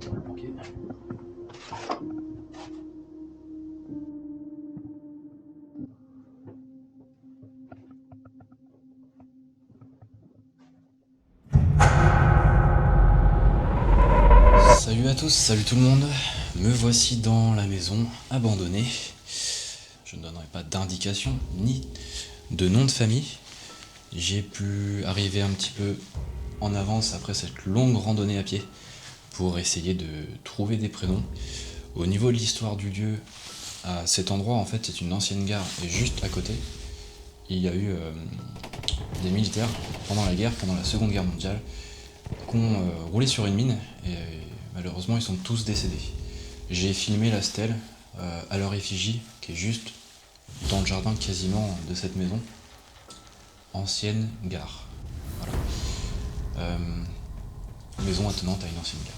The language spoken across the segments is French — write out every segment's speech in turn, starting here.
Salut à tous, salut tout le monde. Me voici dans la maison abandonnée. Je ne donnerai pas d'indication ni de nom de famille. J'ai pu arriver un petit peu en avance après cette longue randonnée à pied pour essayer de trouver des prénoms. Au niveau de l'histoire du lieu, à cet endroit, en fait, c'est une ancienne gare et juste à côté, il y a eu des militaires pendant la guerre, pendant la Seconde Guerre mondiale, qui ont roulé sur une mine et malheureusement ils sont tous décédés. J'ai filmé la stèle à leur effigie qui est juste dans le jardin quasiment de cette maison. Ancienne gare. Voilà. Maison attenante à une ancienne gare.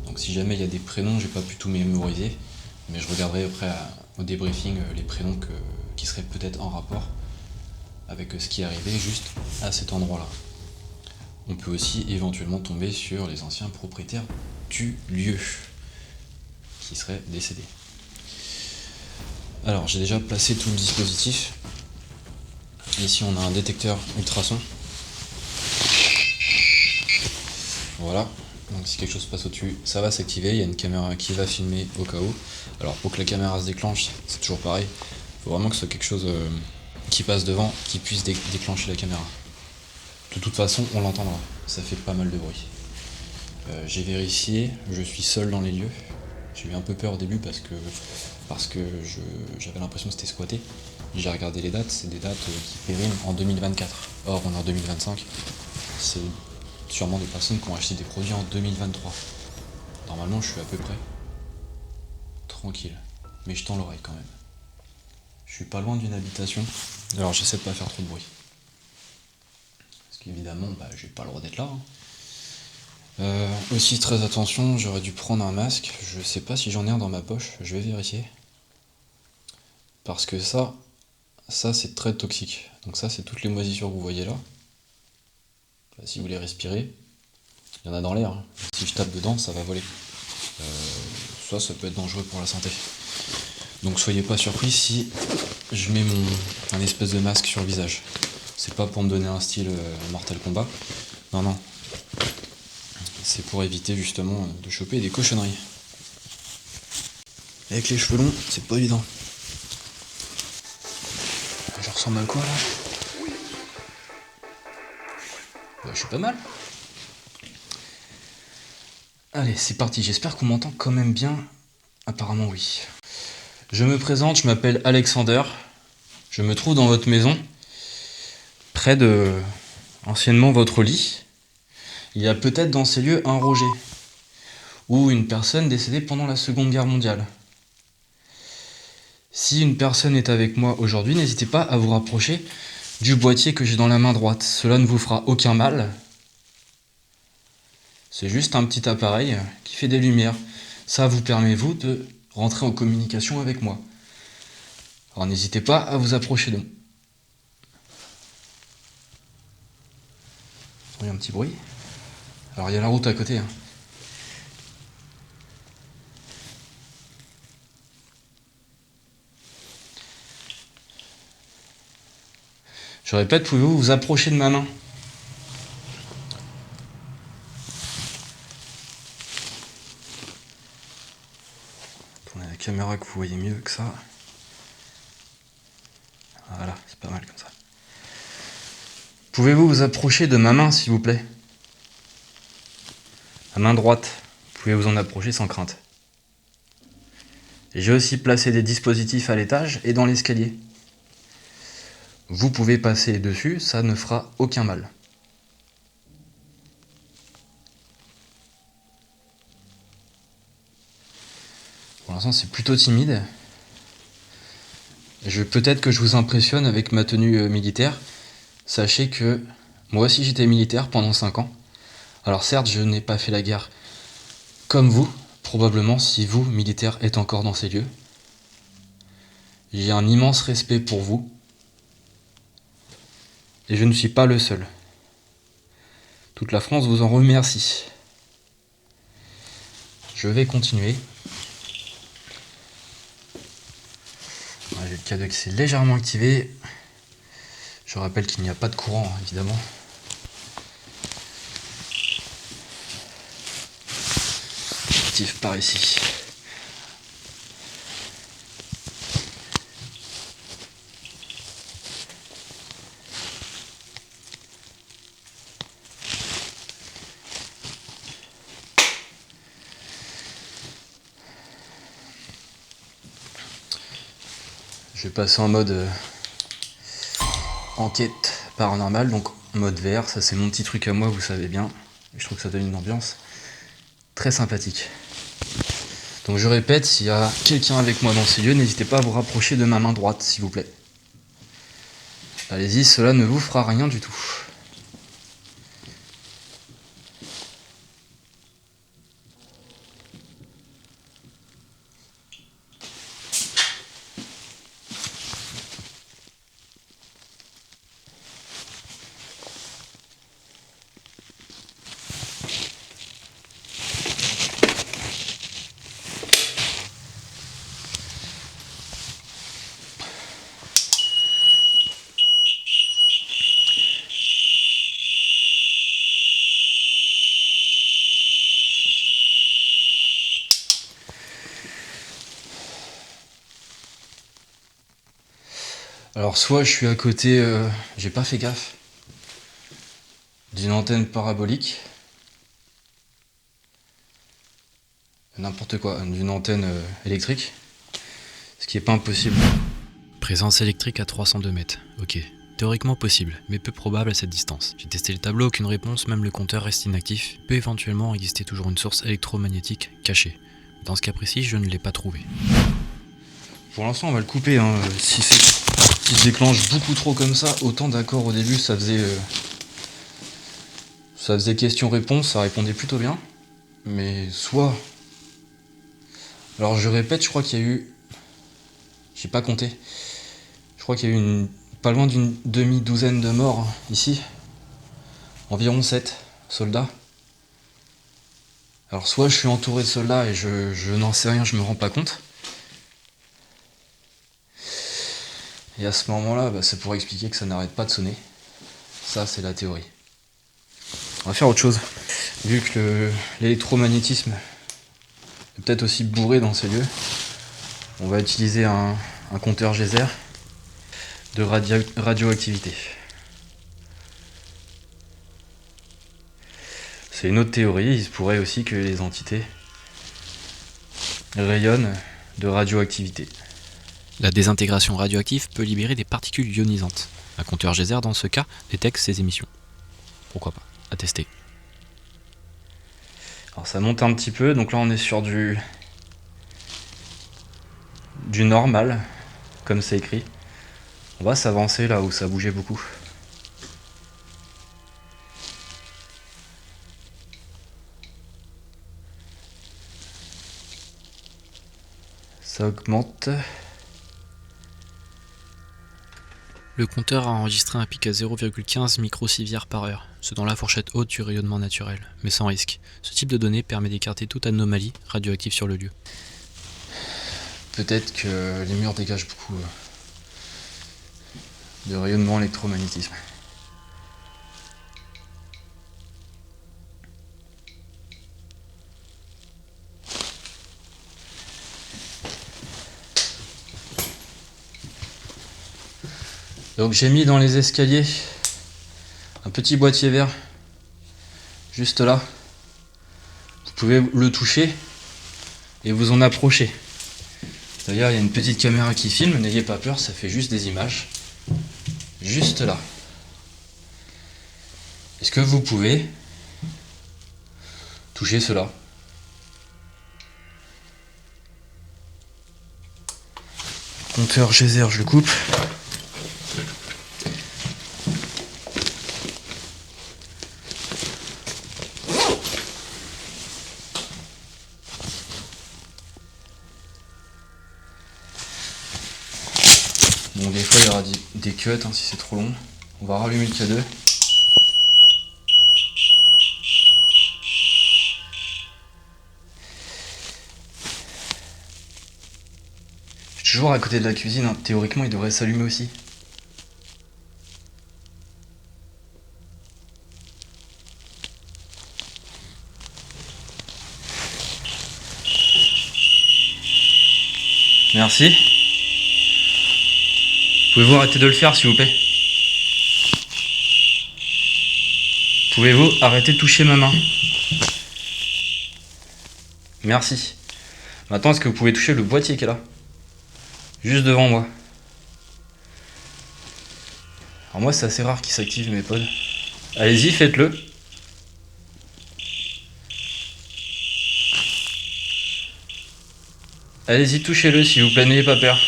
Donc si jamais il y a des prénoms, j'ai pas pu tout mémoriser, mais je regarderai après au débriefing les prénoms qui seraient peut-être en rapport avec ce qui est arrivé juste à cet endroit-là. On peut aussi éventuellement tomber sur les anciens propriétaires du lieu qui seraient décédés. Alors j'ai déjà placé tout le dispositif. Ici on a un détecteur ultrason. Voilà, donc si quelque chose passe au-dessus, ça va s'activer. Il y a une caméra qui va filmer au cas où. Alors pour que la caméra se déclenche, c'est toujours pareil. Il faut vraiment que ce soit quelque chose qui passe devant, qui puisse déclencher la caméra. De toute façon, on l'entendra. Ça fait pas mal de bruit. J'ai vérifié, je suis seul dans les lieux. J'ai eu un peu peur au début parce que j'avais l'impression que c'était squatté. J'ai regardé les dates, c'est des dates qui périment en 2024. Or, on est en 2025. C'est sûrement des personnes qui ont acheté des produits en 2023. Normalement, je suis à peu près tranquille. Mais je tends l'oreille quand même. Je suis pas loin d'une habitation. Alors, j'essaie de pas faire trop de bruit. Parce qu'évidemment, j'ai pas le droit d'être là. Aussi très attention, j'aurais dû prendre un masque. Je sais pas si j'en ai un dans ma poche, je vais vérifier. Parce que ça c'est très toxique. Donc ça c'est toutes les moisissures que vous voyez là. Si vous les respirez, il y en a dans l'air. Si je tape dedans, ça va voler. Ça peut être dangereux pour la santé. Donc soyez pas surpris si je mets un espèce de masque sur le visage. C'est pas pour me donner un style Mortal Kombat. Non. C'est pour éviter justement de choper des cochonneries. Avec les cheveux longs, c'est pas évident. Je ressemble à quoi là? Je suis pas mal. Allez, c'est parti. J'espère qu'on m'entend quand même bien. Apparemment oui. Je me présente, je m'appelle Alexander. Je me trouve dans votre maison, près de anciennement votre lit. Il y a peut-être dans ces lieux un Roger, ou une personne décédée pendant la Seconde Guerre mondiale. Si une personne est avec moi aujourd'hui, n'hésitez pas à vous rapprocher du boîtier que j'ai dans la main droite. Cela ne vous fera aucun mal. C'est juste un petit appareil qui fait des lumières. Ça vous permet, vous, de rentrer en communication avec moi. Alors n'hésitez pas à vous approcher de moi. Il y a un petit bruit. Alors il y a la route à côté. Je répète, pouvez-vous vous approcher de ma main? Tournez la caméra que vous voyez mieux que ça. Voilà, c'est pas mal comme ça. Pouvez-vous vous approcher de ma main, s'il vous plaît? La main droite, vous pouvez vous en approcher sans crainte. J'ai aussi placé des dispositifs à l'étage et dans l'escalier. Vous pouvez passer dessus, ça ne fera aucun mal. Pour l'instant, c'est plutôt timide. Peut-être que je vous impressionne avec ma tenue militaire. Sachez que moi aussi j'étais militaire pendant 5 ans. Alors certes, je n'ai pas fait la guerre comme vous, probablement si vous, militaire, êtes encore dans ces lieux. J'ai un immense respect pour vous. Et je ne suis pas le seul. Toute la France vous en remercie. je vais continuer. J'ai le K2 qui s'est légèrement activé. Je rappelle qu'il n'y a pas de courant, évidemment. Actif par ici. Je vais passer en mode enquête paranormale, donc mode vert. Ça, c'est mon petit truc à moi, vous savez bien. Et je trouve que ça donne une ambiance très sympathique. Donc je répète, s'il y a quelqu'un avec moi dans ces lieux, n'hésitez pas à vous rapprocher de ma main droite, s'il vous plaît. Allez-y, cela ne vous fera rien du tout. Alors soit je suis à côté, j'ai pas fait gaffe, d'une antenne parabolique, n'importe quoi, d'une antenne électrique, ce qui est pas impossible. Présence électrique à 302 mètres, ok. Théoriquement possible, mais peu probable à cette distance. J'ai testé le tableau, aucune réponse, même le compteur reste inactif. Peut éventuellement exister toujours une source électromagnétique cachée. Dans ce cas précis, je ne l'ai pas trouvé. Pour l'instant on va le couper, hein. Si se déclenche beaucoup trop comme ça, autant d'accord au début ça faisait question-réponse, ça répondait plutôt bien. Mais soit... Alors je répète, je crois qu'il y a eu... J'ai pas compté. Je crois qu'il y a eu pas loin d'une demi-douzaine de morts ici. Environ 7 soldats. Alors soit je suis entouré de soldats et je n'en sais rien, je me rends pas compte. Et à ce moment-là, ça pourrait expliquer que ça n'arrête pas de sonner. Ça, c'est la théorie. On va faire autre chose. Vu que l'électromagnétisme est peut-être aussi bourré dans ces lieux, on va utiliser un compteur geyser de radioactivité. C'est une autre théorie, il se pourrait aussi que les entités rayonnent de radioactivité. La désintégration radioactive peut libérer des particules ionisantes. Un compteur geyser, dans ce cas, détecte ces émissions. Pourquoi pas, à tester. Alors ça monte un petit peu, donc là on est sur du normal, comme c'est écrit. On va s'avancer là où ça bougeait beaucoup. Ça augmente. Le compteur a enregistré un pic à 0,15 microsieverts par heure, ce dans la fourchette haute du rayonnement naturel, mais sans risque. Ce type de données permet d'écarter toute anomalie radioactive sur le lieu. Peut-être que les murs dégagent beaucoup de rayonnement électromagnétisme. Donc j'ai mis dans les escaliers un petit boîtier vert, juste là. Vous pouvez le toucher et vous en approcher. D'ailleurs, il y a une petite caméra qui filme, n'ayez pas peur, ça fait juste des images. Juste là. Est-ce que vous pouvez toucher cela? Compteur geyser, je le coupe. Bon, des fois il y aura des cuts si c'est trop long. On va rallumer le K2. toujours à côté de la cuisine, hein. Théoriquement il devrait s'allumer aussi. Merci. Pouvez-vous arrêter de le faire s'il vous plaît? Pouvez-vous arrêter de toucher ma main? Merci. Maintenant, est-ce que vous pouvez toucher le boîtier qui est là? Juste devant moi. Alors moi, c'est assez rare qu'il s'active mes pods. Allez-y, faites-le. Allez-y, touchez-le s'il vous plaît, n'ayez pas peur.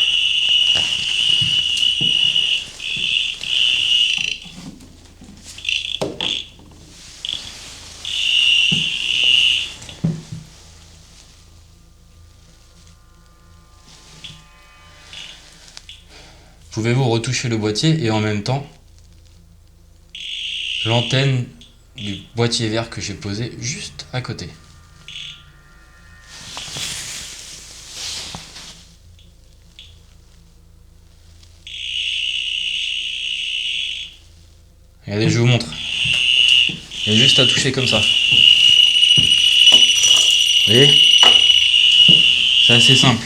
Pouvez-vous retoucher le boîtier et en même temps l'antenne du boîtier vert que j'ai posé juste à côté. Regardez, je vous montre. Il y a juste à toucher comme ça. Vous voyez? C'est assez simple.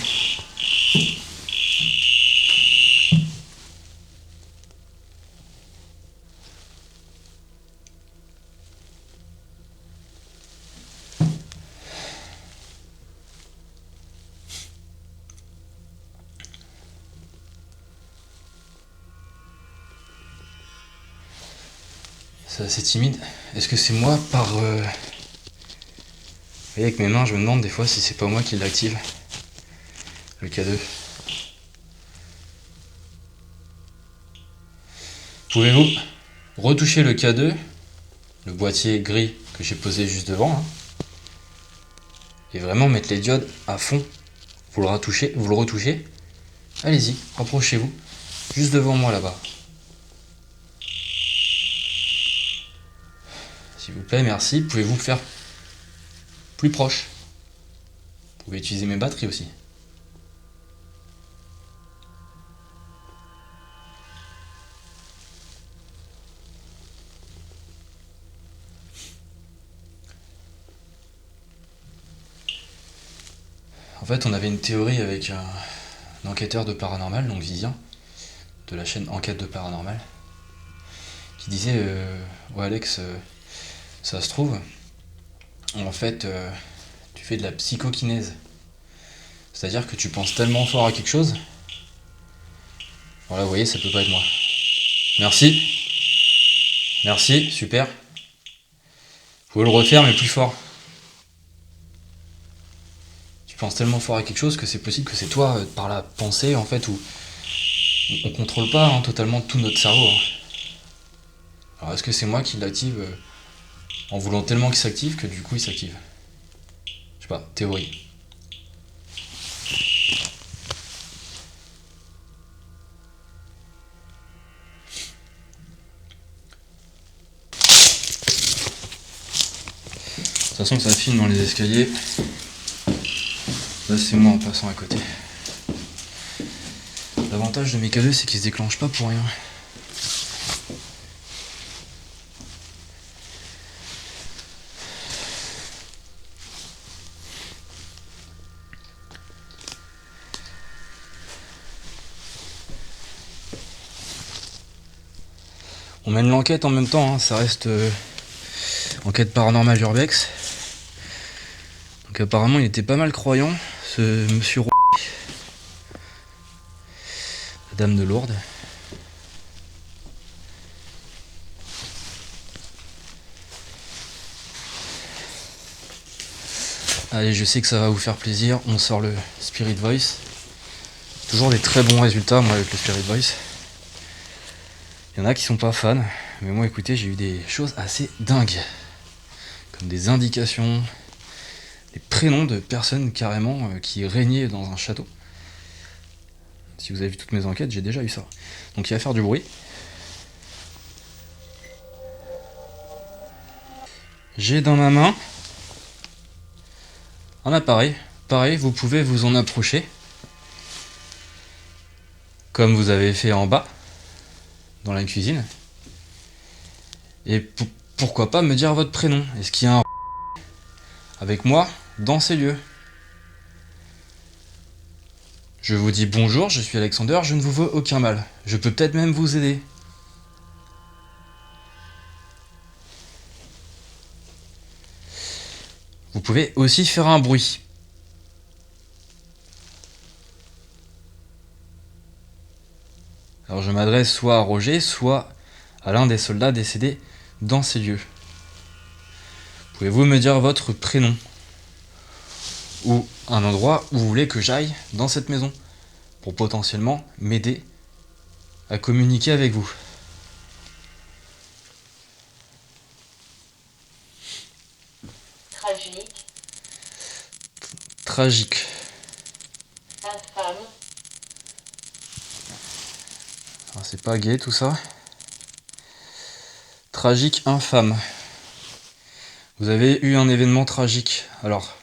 C'est assez timide. Est-ce que c'est moi par... Vous voyez, avec mes mains, je me demande des fois si c'est pas moi qui l'active. Le K2. Pouvez-vous retoucher le K2, le boîtier gris que j'ai posé juste devant, hein, et vraiment mettre les diodes à fond. Vous le retouchez. Allez-y, rapprochez-vous. Juste devant moi là-bas. S'il vous plaît, merci. Pouvez-vous faire plus proche? Vous pouvez utiliser mes batteries aussi. En fait, on avait une théorie avec un enquêteur de paranormal, donc Vivien, de la chaîne Enquête de Paranormal, qui disait ouais Alex, ça se trouve, en fait, tu fais de la psychokinèse. C'est-à-dire que tu penses tellement fort à quelque chose. Voilà, vous voyez, ça peut pas être moi. Merci. Merci, super. Vous pouvez le refaire, mais plus fort. Tu penses tellement fort à quelque chose que c'est possible que c'est toi, par la pensée, en fait, où on contrôle pas hein, totalement tout notre cerveau. Hein. Alors, est-ce que c'est moi qui l'active en voulant tellement qu'il s'active que du coup il s'active? Je sais pas, théorie. De toute façon, ça filme dans les escaliers. Là, c'est moi en passant à côté. L'avantage de mes K2, c'est qu'ils se déclenchent pas pour rien. On mène l'enquête en même temps, hein, ça reste enquête paranormale urbex. Donc apparemment il était pas mal croyant, ce monsieur la dame de Lourdes. Allez, je sais que ça va vous faire plaisir, on sort le Spirit Voice. Toujours des très bons résultats moi avec le Spirit Voice. Il y en a qui sont pas fans, mais moi écoutez, j'ai eu des choses assez dingues. Comme des indications, des prénoms de personnes carrément qui régnaient dans un château. Si vous avez vu toutes mes enquêtes, j'ai déjà eu ça. Donc il va faire du bruit. J'ai dans ma main un appareil. Pareil, vous pouvez vous en approcher. comme vous avez fait en bas, dans la cuisine. Et pourquoi pas me dire votre prénom? Est-ce qu'il y a un avec moi dans ces lieux? Je vous dis bonjour, je suis Alexander, je ne vous veux aucun mal. Je peux peut-être même vous aider. Vous pouvez aussi faire un bruit. Alors je m'adresse soit à Roger, soit à l'un des soldats décédés dans ces lieux. Pouvez-vous me dire votre prénom? Ou un endroit où vous voulez que j'aille dans cette maison, pour potentiellement m'aider à communiquer avec vous. Tragique. Tragique. Infâme. Alors, c'est pas gai tout ça. Tragique, infâme. Vous avez eu un événement tragique. Alors,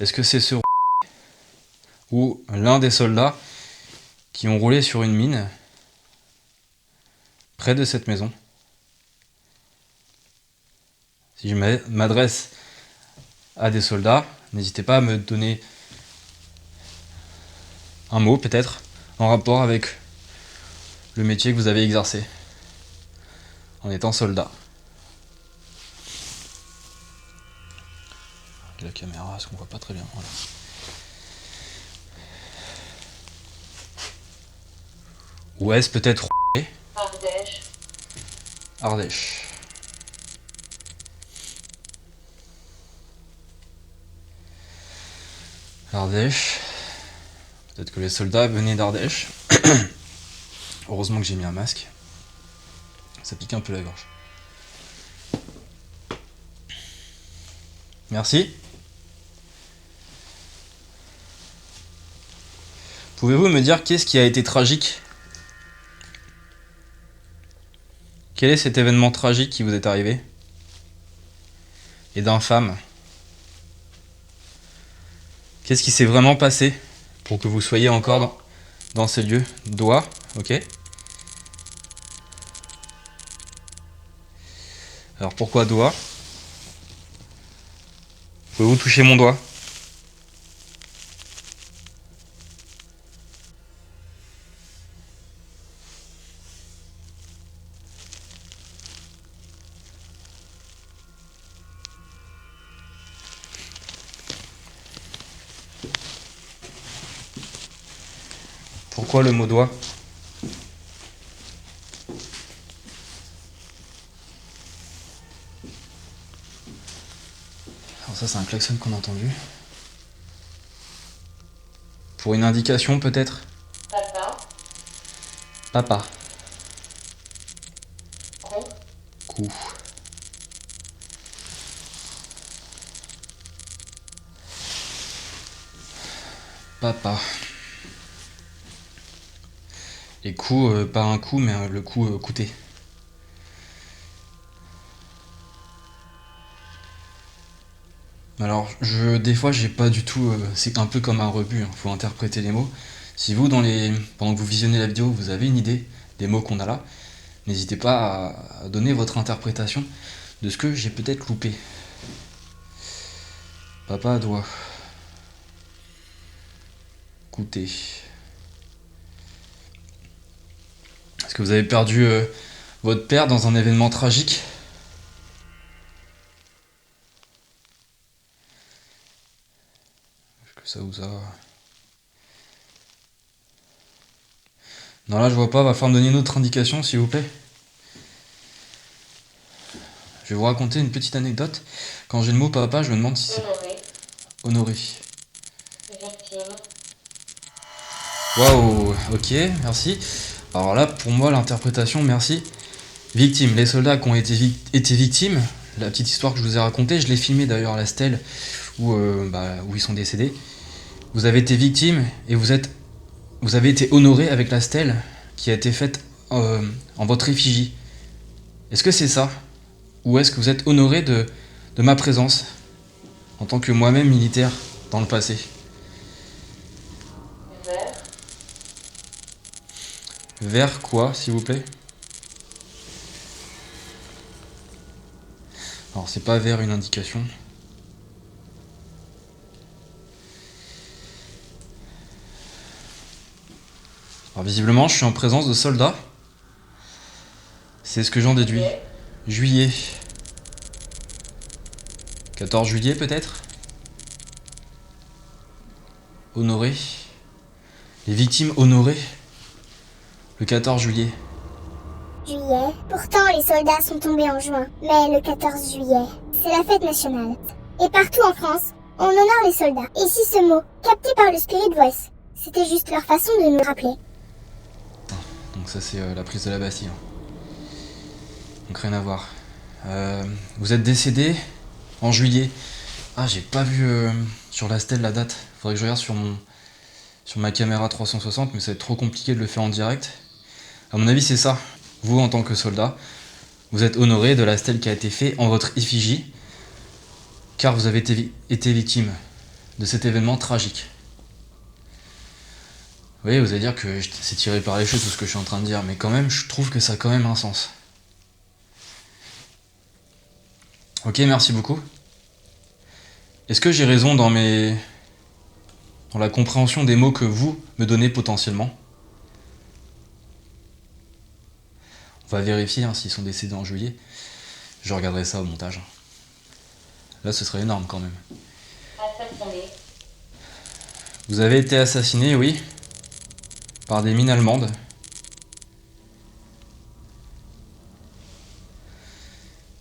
est-ce que c'est ce ou l'un des soldats qui ont roulé sur une mine près de cette maison? Si je m'adresse à des soldats, n'hésitez pas à me donner un mot peut-être en rapport avec le métier que vous avez exercé en étant soldat. La caméra, parce qu'on voit pas très bien. Voilà. Ou est-ce peut-être Ardèche. Ardèche? Ardèche. Peut-être que les soldats venaient d'Ardèche. Heureusement que j'ai mis un masque. Ça pique un peu la gorge. Merci. Pouvez-vous me dire qu'est-ce qui a été tragique? Quel est cet événement tragique qui vous est arrivé? Et d'infâme? Qu'est-ce qui s'est vraiment passé pour que vous soyez encore dans ces lieux? Doigt, ok. Alors pourquoi doigt? Pouvez-vous toucher mon doigt? Pourquoi le mot doigt? Alors ça c'est un klaxon qu'on a entendu. Pour une indication peut-être? Papa. Papa. Con. Coup. Papa. Et coup, pas un coup, mais le coup coûté. Alors, des fois, j'ai pas du tout. C'est un peu comme un rebut, hein, faut interpréter les mots. Si vous, pendant que vous visionnez la vidéo, vous avez une idée des mots qu'on a là, n'hésitez pas à donner votre interprétation de ce que j'ai peut-être loupé. Papa doit coûter. Est-ce que vous avez perdu votre père dans un événement tragique? Est-ce que ça vous a... Non, là je vois pas, va falloir me donner une autre indication s'il vous plaît. Je vais vous raconter une petite anecdote. Quand j'ai le mot papa, je me demande si c'est... Honoré. Honoré. Victime. Waouh, ok, merci. Alors là, pour moi, l'interprétation, merci. Victime, les soldats qui ont été victimes, la petite histoire que je vous ai racontée, je l'ai filmée d'ailleurs à la stèle où ils sont décédés. Vous avez été victime et vous avez été honoré avec la stèle qui a été faite en votre effigie. Est-ce que c'est ça? Ou est-ce que vous êtes honoré de ma présence en tant que moi-même militaire dans le passé? Vert. Vers quoi, s'il vous plaît? Alors, c'est pas vers une indication. Alors, visiblement, je suis en présence de soldats. C'est ce que j'en déduis. Juillet. 14 juillet, peut-être? Honoré. Les victimes honorées. Le 14 juillet. Juillet. Pourtant, les soldats sont tombés en juin. Mais le 14 juillet, c'est la fête nationale. Et partout en France, on honore les soldats. Et si ce mot, capté par le Spirit Voice, c'était juste leur façon de nous rappeler. Donc ça, c'est la prise de la Bastille. Donc rien à voir. Vous êtes décédé en juillet. Ah, j'ai pas vu sur la stèle la date. Faudrait que je regarde sur ma caméra 360, mais ça va être trop compliqué de le faire en direct. À mon avis, c'est ça. Vous, en tant que soldat, vous êtes honoré de la stèle qui a été faite en votre effigie, car vous avez été victime de cet événement tragique. Oui, vous allez dire que c'est tiré par les cheveux tout ce que je suis en train de dire, mais quand même, je trouve que ça a quand même un sens. Ok, merci beaucoup. Est-ce que j'ai raison dans la compréhension des mots que vous me donnez potentiellement? On va vérifier s'ils sont décédés en juillet. Je regarderai ça au montage. Là, ce serait énorme quand même. Assassiné. Vous avez été assassiné, oui, par des mines allemandes.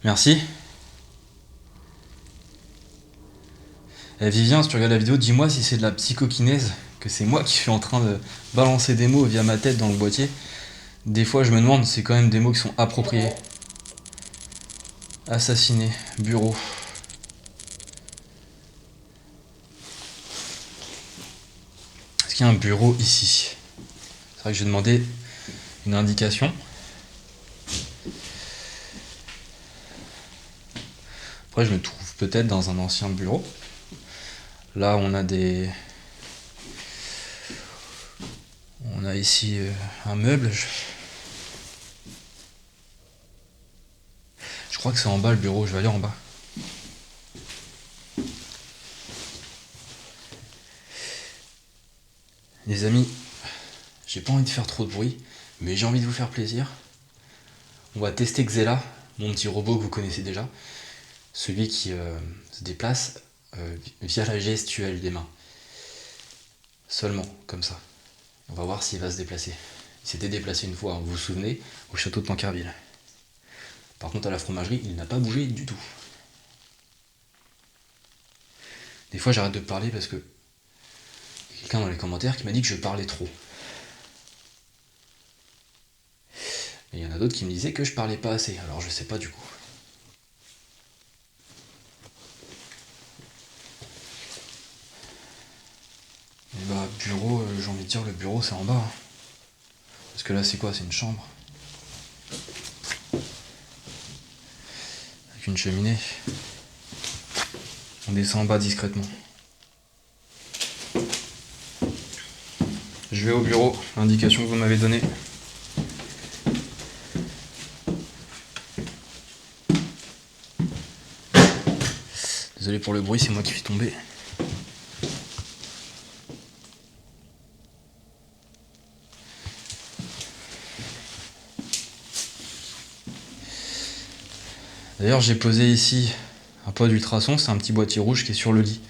Merci. Vivien, si tu regardes la vidéo, dis-moi si c'est de la psychokinèse, que c'est moi qui suis en train de balancer des mots via ma tête dans le boîtier. Des fois, je me demande, c'est quand même des mots qui sont appropriés. Assassiné, bureau. Est-ce qu'il y a un bureau ici? C'est vrai que j'ai demandé une indication. Après, je me trouve peut-être dans un ancien bureau. Là, on a ici un meuble. Je crois que c'est en bas le bureau, je vais aller en bas. Les amis, j'ai pas envie de faire trop de bruit, mais j'ai envie de vous faire plaisir. On va tester Xela, mon petit robot que vous connaissez déjà. Celui qui se déplace via la gestuelle des mains. Seulement, comme ça. On va voir s'il va se déplacer. Il s'était déplacé une fois, vous vous souvenez, au château de Tancarville. Par contre, à la fromagerie, il n'a pas bougé du tout. Des fois, j'arrête de parler parce que il y a quelqu'un dans les commentaires qui m'a dit que je parlais trop. Et il y en a d'autres qui me disaient que je parlais pas assez, alors je sais pas du coup. Et bah, bureau, j'ai envie de dire, le bureau c'est en bas. Parce que là, c'est quoi? C'est une chambre. Avec une cheminée. On descend en bas discrètement. Je vais au bureau, l'indication que vous m'avez donnée. Désolé pour le bruit, c'est moi qui suis tombé. D'ailleurs, j'ai posé ici un pot d'ultrasons, c'est un petit boîtier rouge qui est sur le lit.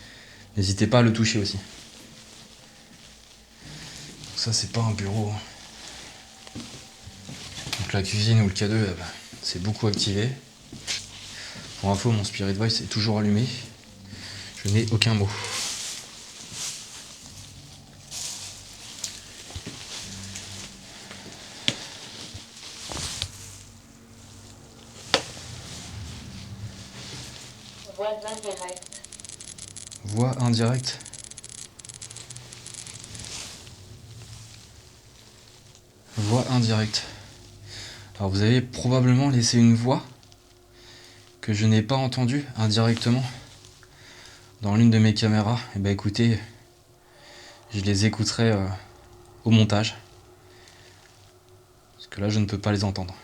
N'hésitez pas à le toucher aussi. Donc ça, c'est pas un bureau. Donc la cuisine ou le K2, c'est beaucoup activé. Pour info, mon Spirit Voice est toujours allumé. Je n'ai aucun mot. Voix indirecte. Voix indirecte. Voix indirecte. Alors vous avez probablement laissé une voix que je n'ai pas entendue indirectement dans l'une de mes caméras. Et bah écoutez, je les écouterai au montage. que là je ne peux pas les entendre.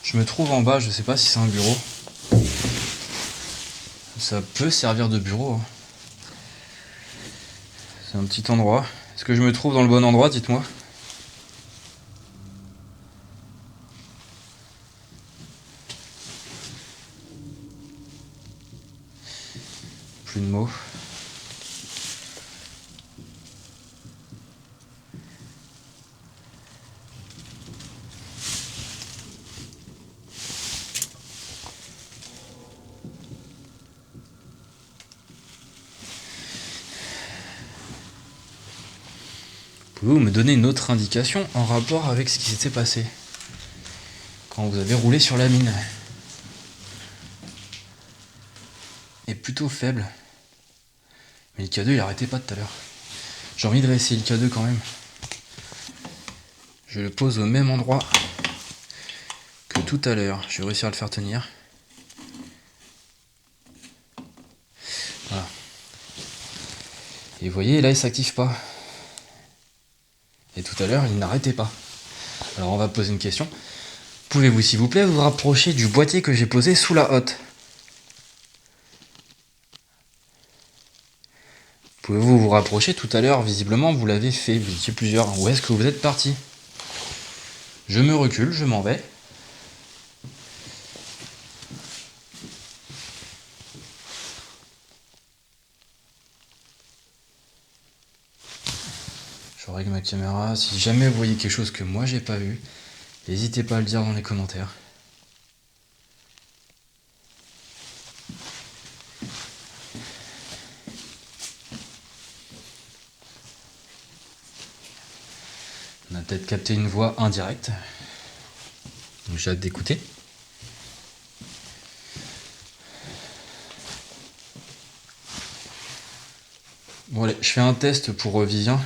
Je me trouve en bas, je sais pas si c'est un bureau. Ça peut servir de bureau, hein. C'est un petit endroit. Est-ce que je me trouve dans le bon endroit, dites-moi? Plus de mots. Pouvez-vous me donner une autre indication en rapport avec ce qui s'était passé quand vous avez roulé sur la mine? Est plutôt faible. Mais le K2 il arrêtait pas tout à l'heure. J'ai envie de réessayer le K2 quand même. Je le pose au même endroit que tout à l'heure. Je vais réussir à le faire tenir. Voilà. Et vous voyez, là il s'active pas. Et tout à l'heure, il n'arrêtait pas. Alors on va poser une question. Pouvez-vous s'il vous plaît vous rapprocher du boîtier que j'ai posé sous la hotte? Pouvez-vous vous rapprocher? Tout à l'heure, visiblement, vous l'avez fait. Vous étiez plusieurs. Où est-ce que vous êtes parti? Je me recule, je m'en vais. Je règle ma caméra. Si jamais vous voyez quelque chose que moi j'ai pas vu, n'hésitez pas à le dire dans les commentaires. On a peut-être capté une voix indirecte. Donc j'ai hâte d'écouter. Bon allez, je fais un test pour Vivien.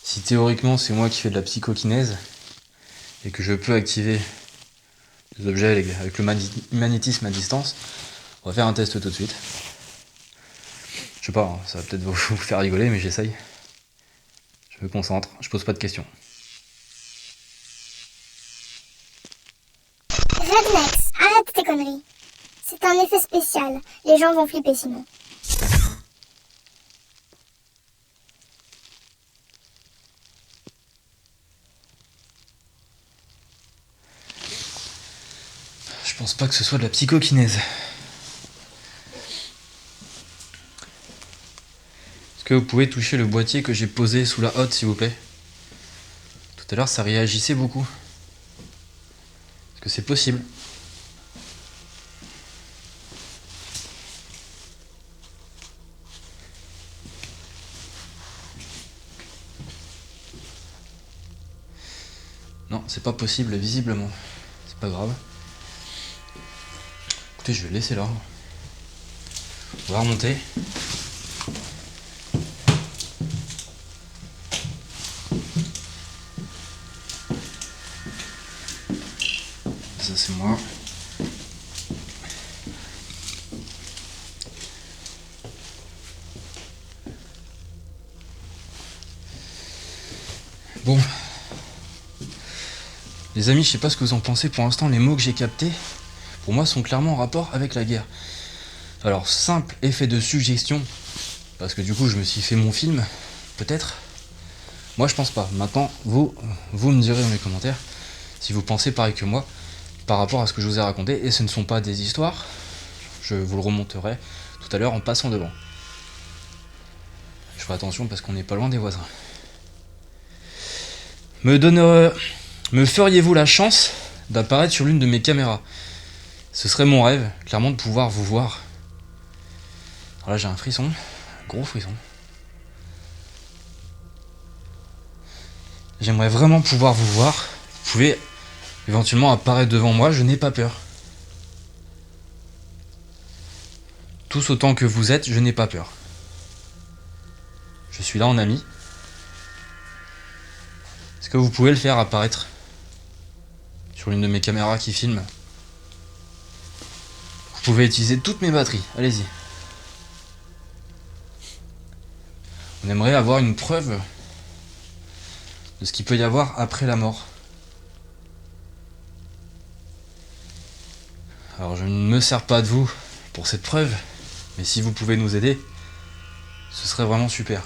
Si théoriquement c'est moi qui fais de la psychokinèse et que je peux activer les objets avec le magnétisme à distance, on va faire un test tout de suite. Je sais pas, hein, ça va peut-être vous faire rigoler, mais j'essaye. Je me concentre, je pose pas de questions. Rednex, arrête tes conneries. C'est un effet spécial. Les gens vont flipper sinon. Je pense pas que ce soit de la psychokinèse. Est-ce que vous pouvez toucher le boîtier que j'ai posé sous la hotte, s'il vous plaît? Tout à l'heure, ça réagissait beaucoup. Est-ce que c'est possible? Non, c'est pas possible, visiblement. C'est pas grave. Écoutez, je vais le laisser là. On va remonter. Ça, c'est moi. Bon. Les amis, je sais pas ce que vous en pensez. Pour l'instant, les mots que j'ai captés, pour moi, sont clairement en rapport avec la guerre. Alors, simple effet de suggestion, parce que du coup, je me suis fait mon film, peut-être. Moi, je pense pas. Maintenant, vous me direz dans les commentaires si vous pensez pareil que moi par rapport à ce que je vous ai raconté. Et ce ne sont pas des histoires. Je vous le remonterai tout à l'heure en passant devant. Je ferai attention parce qu'on n'est pas loin des voisins. Me feriez-vous la chance d'apparaître sur l'une de mes caméras? Ce serait mon rêve, clairement, de pouvoir vous voir. Alors là, j'ai un frisson, un gros frisson. J'aimerais vraiment pouvoir vous voir. Vous pouvez éventuellement apparaître devant moi, je n'ai pas peur. Tous autant que vous êtes, je n'ai pas peur. Je suis là en ami. Est-ce que vous pouvez le faire apparaître sur l'une de mes caméras qui filme? Vous pouvez utiliser toutes mes batteries, allez-y. On aimerait avoir une preuve de ce qu'il peut y avoir après la mort. Alors je ne me sers pas de vous pour cette preuve, mais si vous pouvez nous aider, ce serait vraiment super.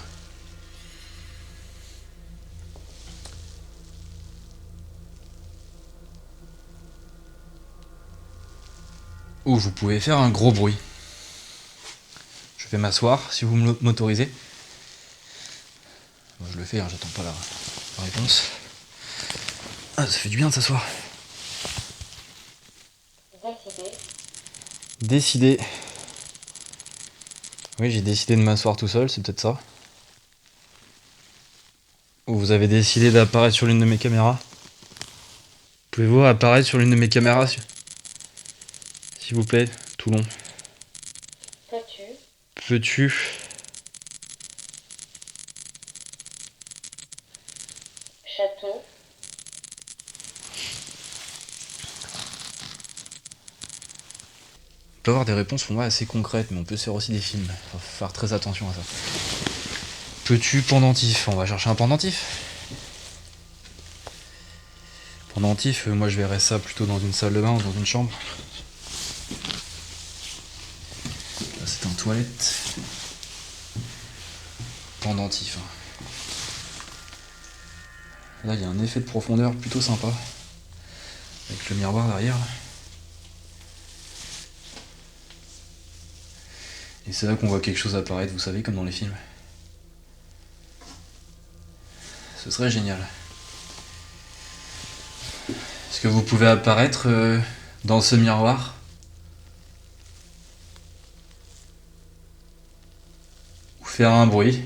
Ou vous pouvez faire un gros bruit. Je vais m'asseoir si vous m'autorisez. Bon, je le fais, hein, j'attends pas la réponse. Ah, ça fait du bien de s'asseoir. Décidé. Oui, j'ai décidé de m'asseoir tout seul, c'est peut-être ça. Ou vous avez décidé d'apparaître sur l'une de mes caméras. Pouvez-vous apparaître sur l'une de mes caméras, s'il vous plaît, Toulon. Peux-tu Château. On peut avoir des réponses pour moi assez concrètes, mais on peut se faire aussi des films. Faut faire très attention à ça. Peux-tu pendentif? On va chercher un pendentif. Pendentif, moi je verrais ça plutôt dans une salle de bain ou dans une chambre. Là c'est un toilette. Pendentif. Là il y a un effet de profondeur plutôt sympa. Avec le miroir derrière. Et c'est là qu'on voit quelque chose apparaître, vous savez, comme dans les films. Ce serait génial. Est-ce que vous pouvez apparaître dans ce miroir? Ou faire un bruit?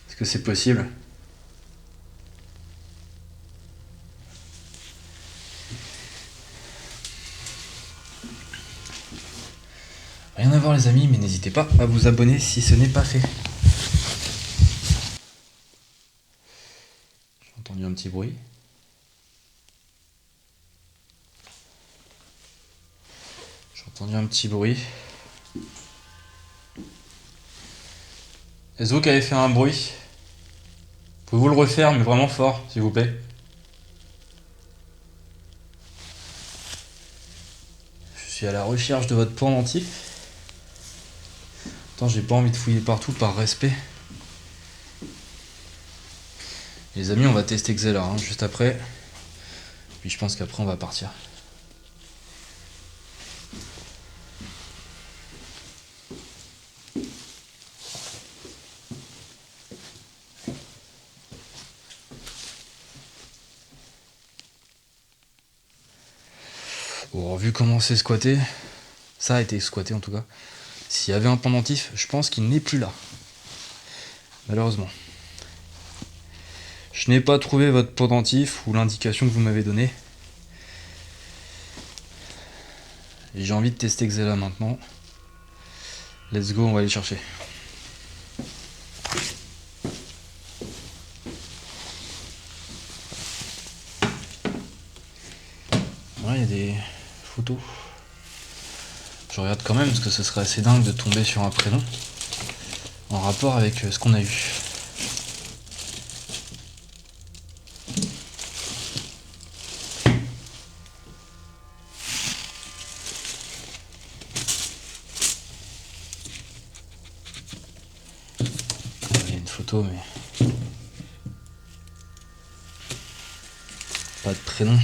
Est-ce que c'est possible? Rien à voir les amis, mais n'hésitez pas à vous abonner si ce n'est pas fait. J'ai entendu un petit bruit. J'ai entendu un petit bruit. Est-ce qui avait fait un bruit? Pouvez-vous le refaire, mais vraiment fort, s'il vous plaît? Je suis à la recherche de votre pendentif. Attends, j'ai pas envie de fouiller partout par respect. Les amis, on va tester Xela hein, juste après. Puis je pense qu'après on va partir. Bon, vu comment c'est squatté, ça a été squatté en tout cas. S'il y avait un pendentif, je pense qu'il n'est plus là. Malheureusement. Je n'ai pas trouvé votre pendentif ou l'indication que vous m'avez donnée. Et j'ai envie de tester Xela maintenant. Let's go, on va aller chercher. Ouais, il y a des photos. Je regarde quand même parce que ce serait assez dingue de tomber sur un prénom en rapport avec ce qu'on a eu. Il y a une photo mais pas de prénom.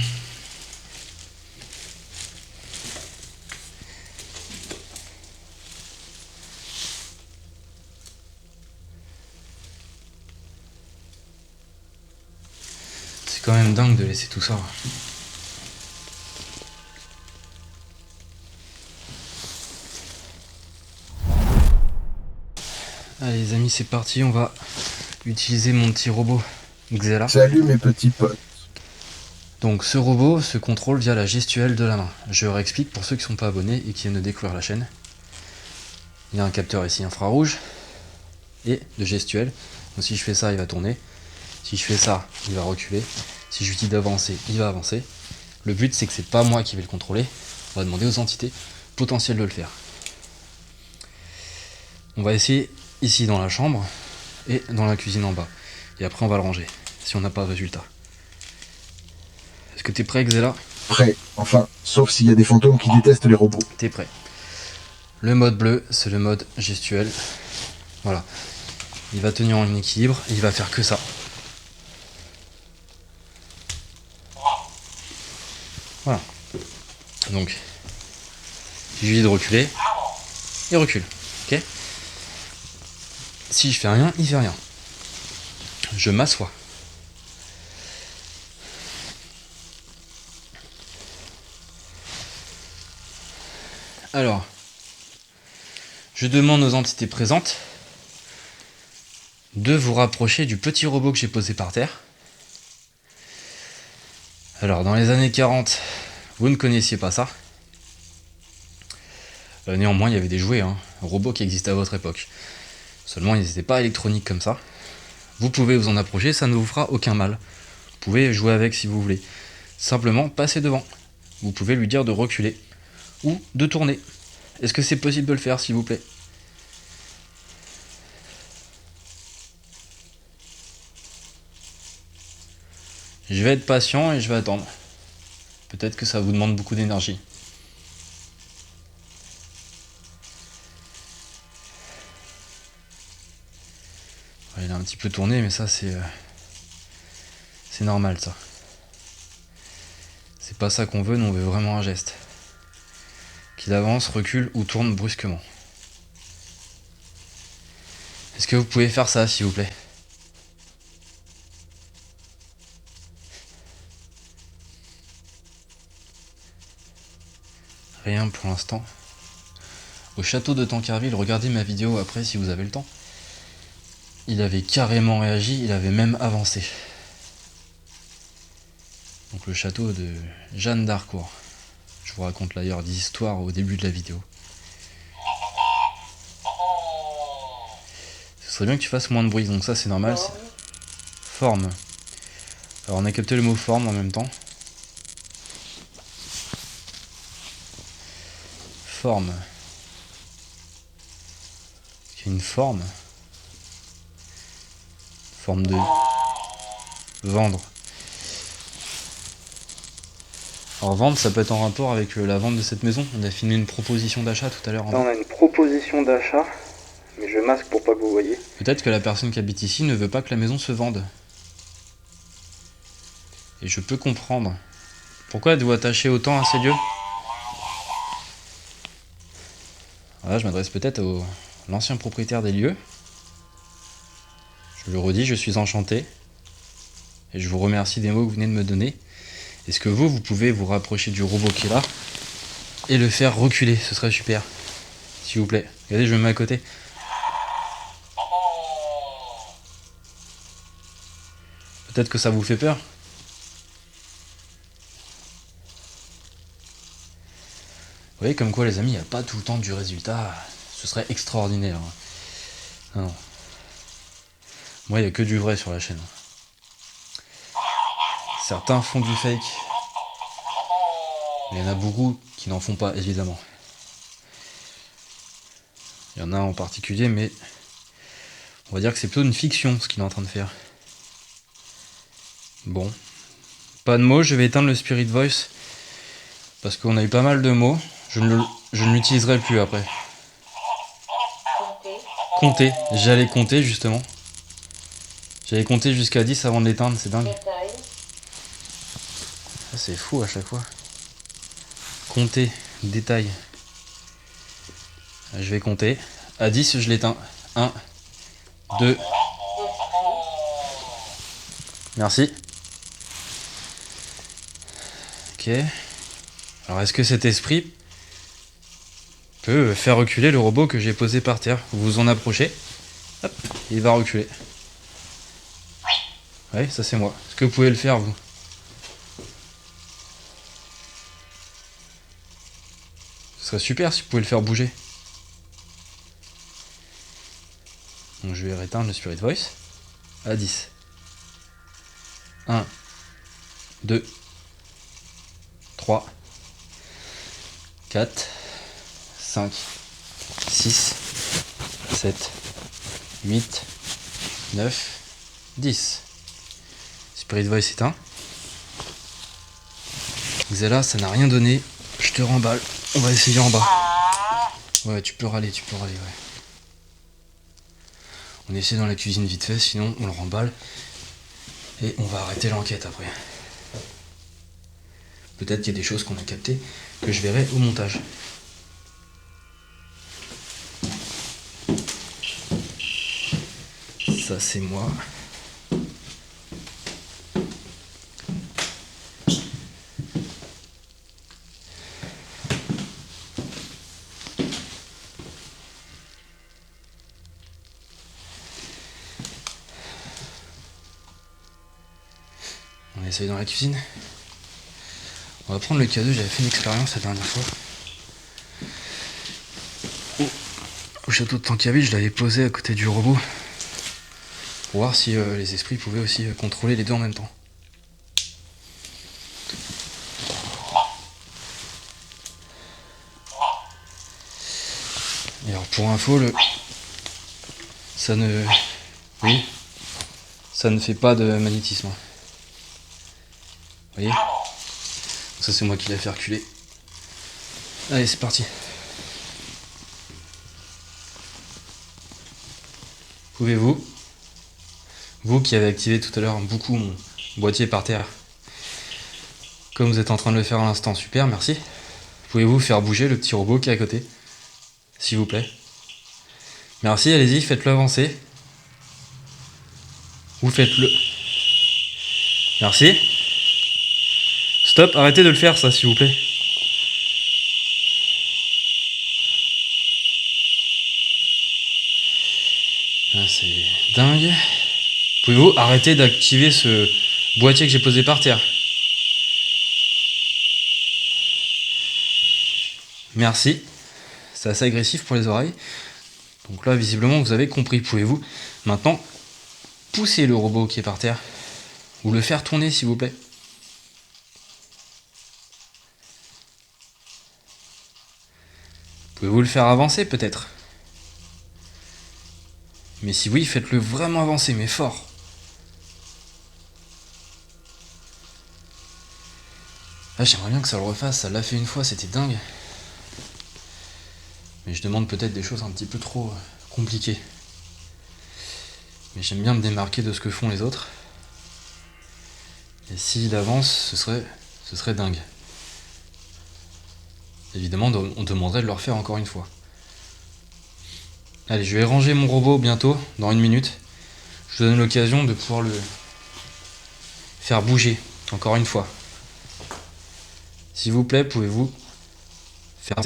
C'est quand même dingue de laisser tout ça. Allez les amis, c'est parti, on va utiliser mon petit robot Xela. Salut mes petits potes. Donc ce robot se contrôle via la gestuelle de la main. Je réexplique pour ceux qui ne sont pas abonnés et qui viennent de découvrir la chaîne. Il y a un capteur ici infrarouge et de gestuelle. Donc si je fais ça, il va tourner. Si je fais ça, il va reculer. Si je lui dis d'avancer, il va avancer. Le but c'est que c'est pas moi qui vais le contrôler, On va demander aux entités potentielles de le faire. On va essayer ici dans la chambre et dans la cuisine en bas. Et après on va le ranger, si on n'a pas de résultat. Est-ce que t'es prêt, Xela? Prêt, enfin, sauf s'il y a des fantômes qui détestent les robots. T'es prêt. Le mode bleu, c'est le mode gestuel. Voilà. Il va tenir en équilibre, et il va faire que ça. Voilà. Donc, je lui dis de reculer, il recule. Ok? Si je fais rien, il fait rien. Je m'assois. Alors, je demande aux entités présentes de vous rapprocher du petit robot que j'ai posé par terre. Alors, dans les années 40, vous ne connaissiez pas ça. Néanmoins, il y avait des jouets, robots qui existaient à votre époque. Seulement, ils n'étaient pas électroniques comme ça. Vous pouvez vous en approcher, ça ne vous fera aucun mal. Vous pouvez jouer avec si vous voulez. Simplement, passez devant. Vous pouvez lui dire de reculer ou de tourner. Est-ce que c'est possible de le faire, s'il vous plaît? Je vais être patient et je vais attendre. Peut-être que ça vous demande beaucoup d'énergie. Il a un petit peu tourné, mais ça c'est normal, ça. C'est pas ça qu'on veut, nous on veut vraiment un geste. Qu'il avance, recule ou tourne brusquement. Est-ce que vous pouvez faire ça, s'il vous plaît? Rien pour l'instant. Au château de Tancarville, regardez ma vidéo après si vous avez le temps. Il avait carrément réagi, il avait même avancé. Donc le château de Jeanne d'Harcourt. Je vous raconte d'ailleurs des histoires au début de la vidéo. Ce serait bien que tu fasses moins de bruit, donc ça c'est normal. Forme. Alors on a capté le mot forme en même temps. Forme. Il y a une forme. Forme de vendre. Alors vendre, ça peut être en rapport avec la vente de cette maison. On a filmé une proposition d'achat tout à l'heure. Là on a une proposition d'achat, mais je masque pour pas que vous voyez. Peut-être que la personne qui habite ici ne veut pas que la maison se vende. Et je peux comprendre. Pourquoi êtes-vous attaché autant à ces lieux? Voilà, je m'adresse peut-être à l'ancien propriétaire des lieux. Je le redis, je suis enchanté. Et je vous remercie des mots que vous venez de me donner. Est-ce que vous pouvez vous rapprocher du robot qui est là et le faire reculer? Ce serait super. S'il vous plaît. Regardez, je me mets à côté. Peut-être que ça vous fait peur. Vous voyez, comme quoi les amis, il n'y a pas tout le temps du résultat. Ce serait extraordinaire. Non. Moi, il n'y a que du vrai sur la chaîne. Certains font du fake. Mais il y en a beaucoup qui n'en font pas, évidemment. Il y en a en particulier, mais on va dire que c'est plutôt une fiction ce qu'il est en train de faire. Bon. Pas de mots, je vais éteindre le Spirit Voice. Parce qu'on a eu pas mal de mots. Je ne l'utiliserai plus après. Compter. J'allais compter justement. J'allais compter jusqu'à 10 avant de l'éteindre, c'est dingue. Ça, c'est fou à chaque fois. Compter, détail. Je vais compter. À 10, je l'éteins. 1, 2. Merci. Ok. Alors, est-ce que cet esprit peut faire reculer le robot que j'ai posé par terre? Vous vous en approchez. Hop, il va reculer. Ouais, ça c'est moi. Est-ce que vous pouvez le faire, vous? Ce serait super si vous pouvez le faire bouger. Donc je vais rééteindre le Spirit Voice à 10. 1, 2, 3, 4, 5, 6, 7, 8, 9, 10. Spirit Voice éteint. Xela, ça n'a rien donné. Je te remballe. On va essayer en bas. Ouais, tu peux râler, ouais. On essaie dans la cuisine vite fait, sinon on le remballe. Et on va arrêter l'enquête après. Peut-être qu'il y a des choses qu'on a captées que je verrai au montage. Ça c'est moi. On essaye dans la cuisine. On va prendre le K2, j'avais fait une expérience la dernière fois. Au château de Tancarville, je l'avais posé à côté du robot. Pour voir si les esprits pouvaient aussi contrôler les deux en même temps. Et alors pour info, ça ne fait pas de magnétisme. Vous voyez ? Ça c'est moi qui l'ai fait reculer. Allez, c'est parti. Pouvez-vous, vous qui avez activé tout à l'heure beaucoup mon boîtier par terre, comme vous êtes en train de le faire à l'instant, super, merci. Pouvez-vous faire bouger le petit robot qui est à côté, s'il vous plaît? Merci, allez-y, faites-le avancer. Vous faites-le. Merci. Stop, arrêtez de le faire ça, s'il vous plaît. Ah, c'est dingue. Pouvez-vous arrêter d'activer ce boîtier que j'ai posé par terre? Merci. C'est assez agressif pour les oreilles. Donc là, visiblement, vous avez compris. Pouvez-vous maintenant pousser le robot qui est par terre? Ou le faire tourner, s'il vous plaît? Pouvez-vous le faire avancer, peut-être? Mais si oui, faites-le vraiment avancer, mais fort. Ah, j'aimerais bien que ça le refasse, ça l'a fait une fois, c'était dingue. Mais je demande peut-être des choses un petit peu trop compliquées. Mais j'aime bien me démarquer de ce que font les autres. Et s'il avance, ce serait dingue. Évidemment, on demanderait de le refaire encore une fois. Allez, je vais ranger mon robot bientôt, dans 1 minute. Je vous donne l'occasion de pouvoir le faire bouger, encore une fois. S'il vous plaît, pouvez-vous faire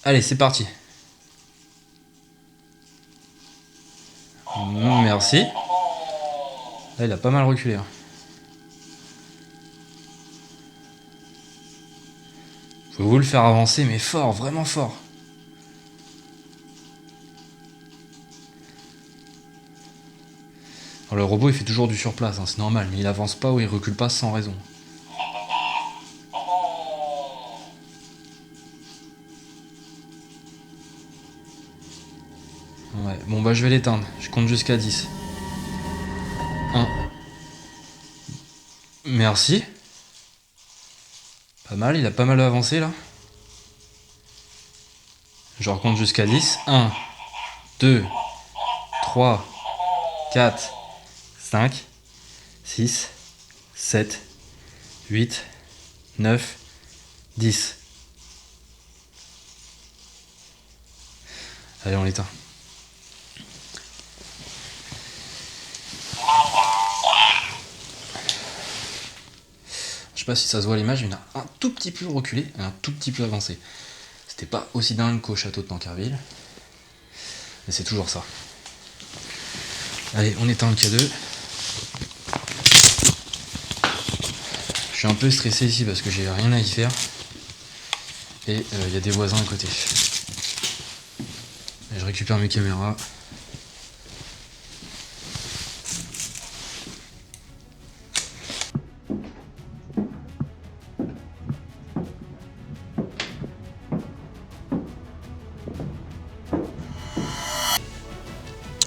Allez, c'est parti. Merci. Là, il a pas mal reculé. Hein. Pouvez-vous le faire avancer, mais fort, vraiment fort. Alors, le robot, il fait toujours du surplace, hein, c'est normal, mais il avance pas ou il recule pas sans raison. Ouais, bon bah je vais l'éteindre, je compte jusqu'à 10. 1. Merci. Pas mal, il a pas mal avancé là. Je recompte jusqu'à 10. 1, 2, 3, 4, 5, 6, 7, 8, 9, 10. Allez, on l'éteint. Je sais pas si ça se voit à l'image, mais il a un tout petit peu reculé et un tout petit peu avancé. C'était pas aussi dingue qu'au château de Tancarville, mais c'est toujours ça. Allez, on éteint le K2. Je suis un peu stressé ici parce que j'ai rien à y faire. Et il y a des voisins à côté. Et je récupère mes caméras.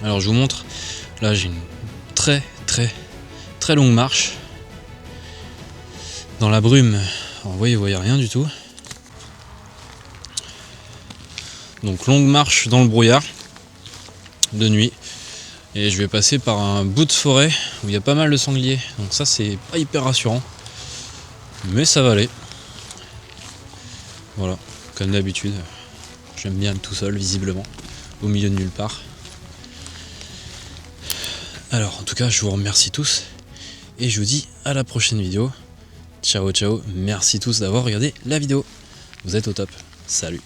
Alors je vous montre, là j'ai une très longue marche. Dans la brume, alors, vous voyez rien du tout. Donc longue marche dans le brouillard, de nuit. Et je vais passer par un bout de forêt où il y a pas mal de sangliers. Donc ça c'est pas hyper rassurant. Mais ça va aller. Voilà, comme d'habitude. J'aime bien être tout seul, visiblement, au milieu de nulle part. Alors, en tout cas, je vous remercie tous. Et je vous dis à la prochaine vidéo. Ciao, ciao. Merci tous d'avoir regardé la vidéo. Vous êtes au top. Salut.